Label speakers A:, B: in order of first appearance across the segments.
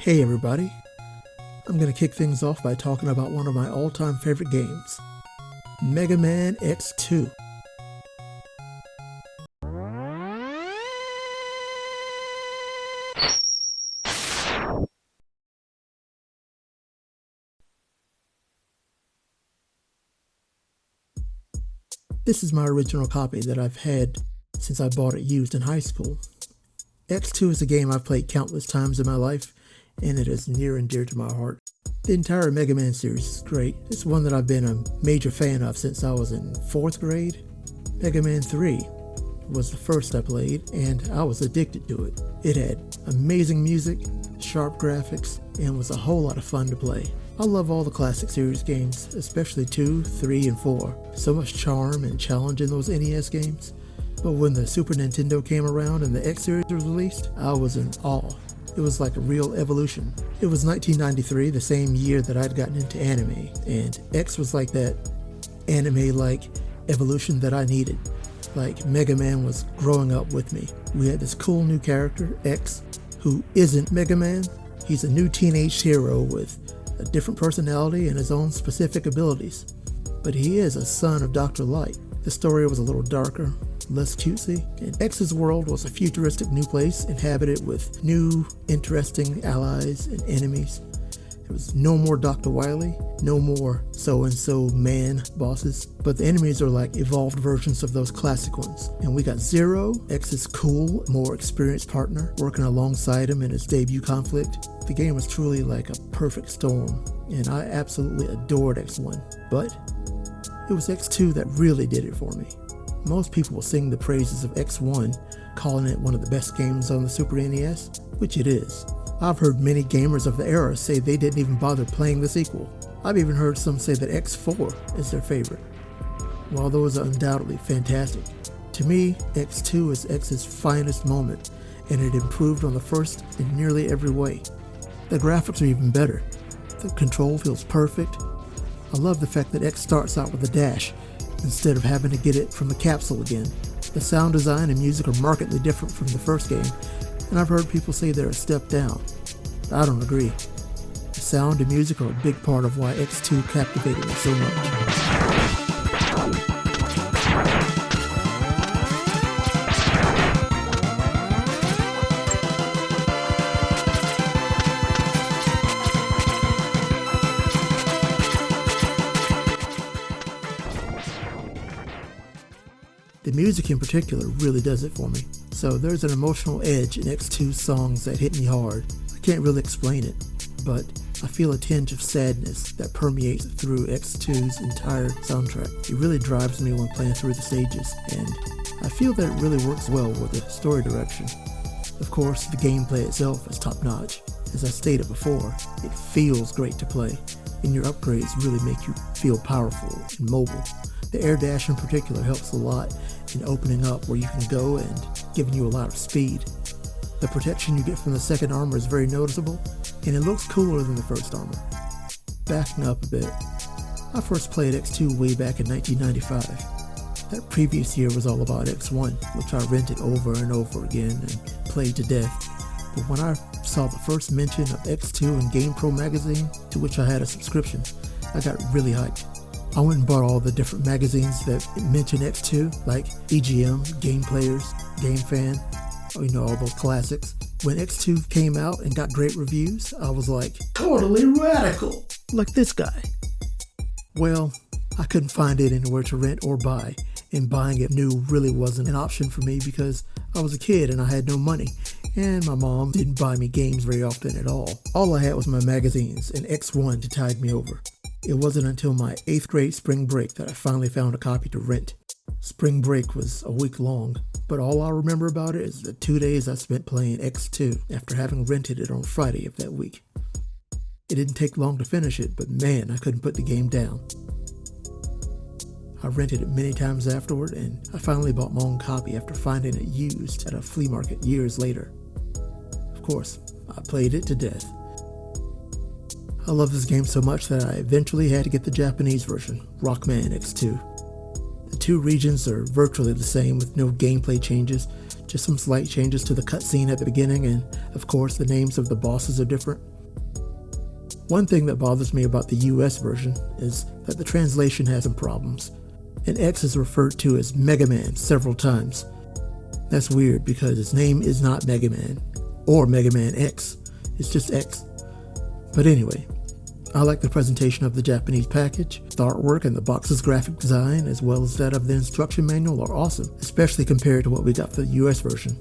A: Hey everybody, I'm going to kick things off by talking about one of my all-time favorite games, Mega Man X2. This is my original copy that I've had since I bought it used in high school. X2 is a game I've played countless times in my life, and it is near and dear to my heart. The entire Mega Man series is great. It's one that I've been a major fan of since I was in 4th grade. Mega Man 3 was the first I played, and I was addicted to it. It had amazing music, sharp graphics, and was a whole lot of fun to play. I love all the classic series games, especially 2, 3, and 4. So much charm and challenge in those NES games. But when the Super Nintendo came around and the X series was released, I was in awe. It was like a real evolution. It was 1993, the same year that I'd gotten into anime, and X was like that anime-like evolution that I needed. Like Mega Man was growing up with me. We had this cool new character, X, who isn't Mega Man. He's a new teenage hero with a different personality and his own specific abilities. But he is a son of Dr. Light. The story was a little darker, less cutesy, and X's world was a futuristic new place inhabited with new, interesting allies and enemies. There was no more Dr. Wily, no more so-and-so man bosses, but the enemies are like evolved versions of those classic ones. And we got Zero, X's cool, more experienced partner, working alongside him in his debut conflict. The game was truly like a perfect storm, and I absolutely adored X1, but it was X2 that really did it for me. Most people will sing the praises of X1, calling it one of the best games on the Super NES, which it is. I've heard many gamers of the era say they didn't even bother playing the sequel. I've even heard some say that X4 is their favorite. While those are undoubtedly fantastic, to me, X2 is X's finest moment, and it improved on the first in nearly every way. The graphics are even better. The control feels perfect. I love the fact that X starts out with a dash, instead of having to get it from the capsule again. The sound design and music are markedly different from the first game, and I've heard people say they're a step down. I don't agree. The sound and music are a big part of why X2 captivated me so much. The music in particular really does it for me. So there's an emotional edge in X2's songs that hit me hard. I can't really explain it, but I feel a tinge of sadness that permeates through X2's entire soundtrack. It really drives me when playing through the stages, and I feel that it really works well with the story direction. Of course, the gameplay itself is top-notch. As I stated before, it feels great to play, and your upgrades really make you feel powerful and mobile. The air dash in particular helps a lot in opening up where you can go and giving you a lot of speed. The protection you get from the second armor is very noticeable, and it looks cooler than the first armor. Backing up a bit, I first played X2 way back in 1995. That previous year was all about X1, which I rented over and over again and played to death. But when I saw the first mention of X2 in GamePro magazine, to which I had a subscription, I got really hyped. I went and bought all the different magazines that mention X2, like EGM, Game Players, Game Fan, all those classics. When X2 came out and got great reviews, I was like, totally radical, like this guy. Well, I couldn't find it anywhere to rent or buy, and buying it new really wasn't an option for me because I was a kid and I had no money, and my mom didn't buy me games very often at all. All I had was my magazines and X1 to tide me over. It wasn't until my 8th grade spring break that I finally found a copy to rent. Spring break was a week long, but all I remember about it is the 2 days I spent playing X2 after having rented it on Friday of that week. It didn't take long to finish it, but man, I couldn't put the game down. I rented it many times afterward, and I finally bought my own copy after finding it used at a flea market years later. Of course, I played it to death. I love this game so much that I eventually had to get the Japanese version, Rockman X2. The two regions are virtually the same with no gameplay changes, just some slight changes to the cutscene at the beginning, and of course the names of the bosses are different. One thing that bothers me about the US version is that the translation has some problems, and X is referred to as Mega Man several times. That's weird because his name is not Mega Man or Mega Man X, it's just X. But anyway, I like the presentation of the Japanese package. The artwork and the box's graphic design, as well as that of the instruction manual, are awesome, especially compared to what we got for the US version.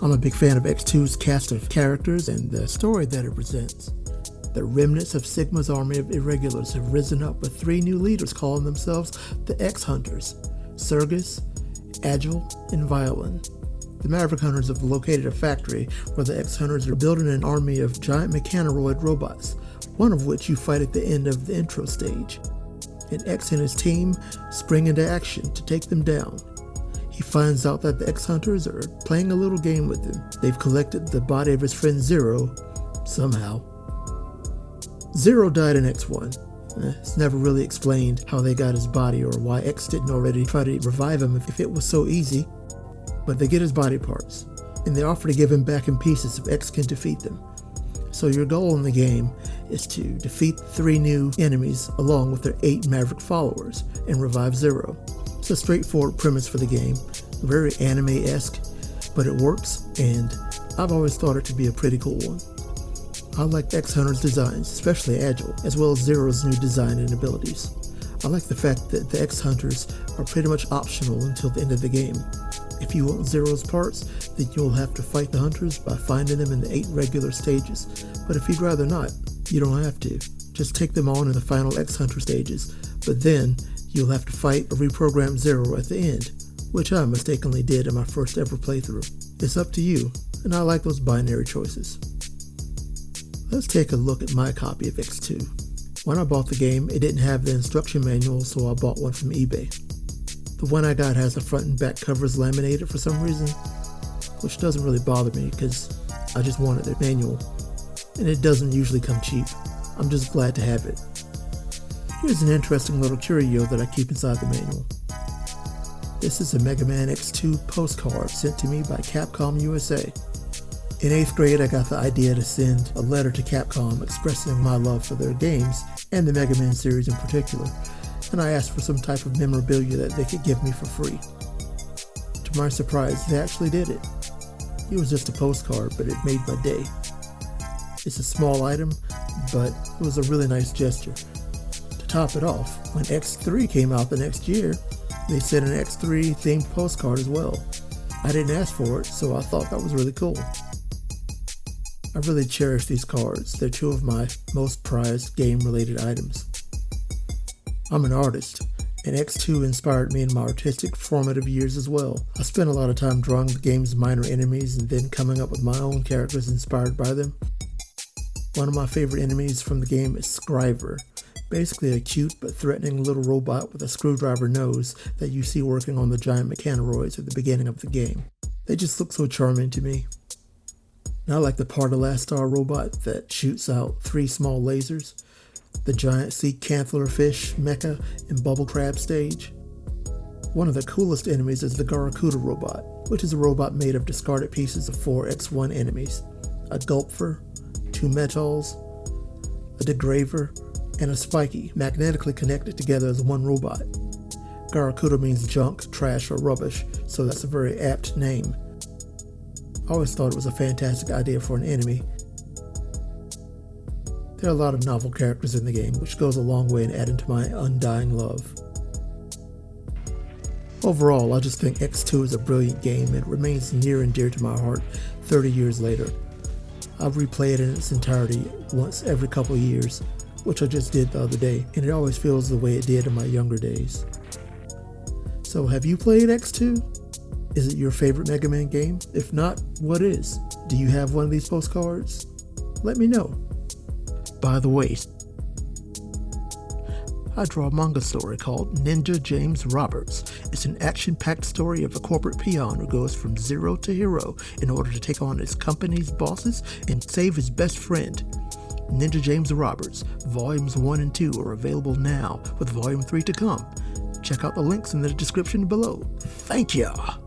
A: I'm a big fan of X2's cast of characters and the story that it presents. The remnants of Sigma's army of irregulars have risen up with 3 new leaders calling themselves the X-Hunters: Sergus, Agile, and Violin. The Maverick Hunters have located a factory where the X-Hunters are building an army of giant mechanoroid robots, one of which you fight at the end of the intro stage. And X and his team spring into action to take them down. He finds out that the X-Hunters are playing a little game with him. They've collected the body of his friend Zero, somehow. Zero died in X1. It's never really explained how they got his body or why X didn't already try to revive him if it was so easy. But they get his body parts, and they offer to give him back in pieces if X can defeat them. So your goal in the game is to defeat 3 new enemies along with their 8 Maverick followers and revive Zero. It's a straightforward premise for the game, very anime-esque, but it works, and I've always thought it to be a pretty cool one. I like the X-Hunter's designs, especially Agile, as well as Zero's new design and abilities. I like the fact that the X-Hunters are pretty much optional until the end of the game. If you want Zero's parts, then you'll have to fight the Hunters by finding them in the 8 regular stages. But if you'd rather not, you don't have to. Just take them on in the final X-Hunter stages, but then you'll have to fight or reprogram Zero at the end, which I mistakenly did in my first ever playthrough. It's up to you, and I like those binary choices. Let's take a look at my copy of X2. When I bought the game, it didn't have the instruction manual, so I bought one from eBay. The one I got has the front and back covers laminated for some reason, which doesn't really bother me because I just wanted the manual, and it doesn't usually come cheap. I'm just glad to have it. Here's an interesting little curio that I keep inside the manual. This is a Mega Man X2 postcard sent to me by Capcom USA. In 8th grade, I got the idea to send a letter to Capcom expressing my love for their games and the Mega Man series in particular, and I asked for some type of memorabilia that they could give me for free. To my surprise, they actually did it. It was just a postcard, but it made my day. It's a small item, but it was a really nice gesture. To top it off, when X3 came out the next year, they sent an X3 themed postcard as well. I didn't ask for it, so I thought that was really cool. I really cherish these cards. They're 2 of my most prized game-related items. I'm an artist, and X2 inspired me in my artistic formative years as well. I spent a lot of time drawing the game's minor enemies and then coming up with my own characters inspired by them. One of my favorite enemies from the game is Scriver, basically a cute but threatening little robot with a screwdriver nose that you see working on the giant mechanoroids at the beginning of the game. They just look so charming to me. And I like the Pardalastar robot that shoots out 3 small lasers, the giant sea cantler fish, mecha, and bubble crab stage. One of the coolest enemies is the Garakuda robot, which is a robot made of discarded pieces of 4 X1 enemies, a Gulpfer, 2 Metals, a Degraver, and a Spiky, magnetically connected together as one robot. Garakuda means junk, trash, or rubbish, so that's a very apt name. I always thought it was a fantastic idea for an enemy. There are a lot of novel characters in the game, which goes a long way in adding to my undying love. Overall, I just think X2 is a brilliant game and it remains near and dear to my heart 30 years later. I've replayed it in its entirety once every couple years, which I just did the other day, and it always feels the way it did in my younger days. So have you played X2? Is it your favorite Mega Man game? If not, what is? Do you have one of these postcards? Let me know. By the way, I draw a manga story called Ninja James Roberts. It's an action-packed story of a corporate peon who goes from zero to hero in order to take on his company's bosses and save his best friend. Ninja James Roberts, Volumes 1 and 2 are available now, with Volume 3 to come. Check out the links in the description below. Thank ya!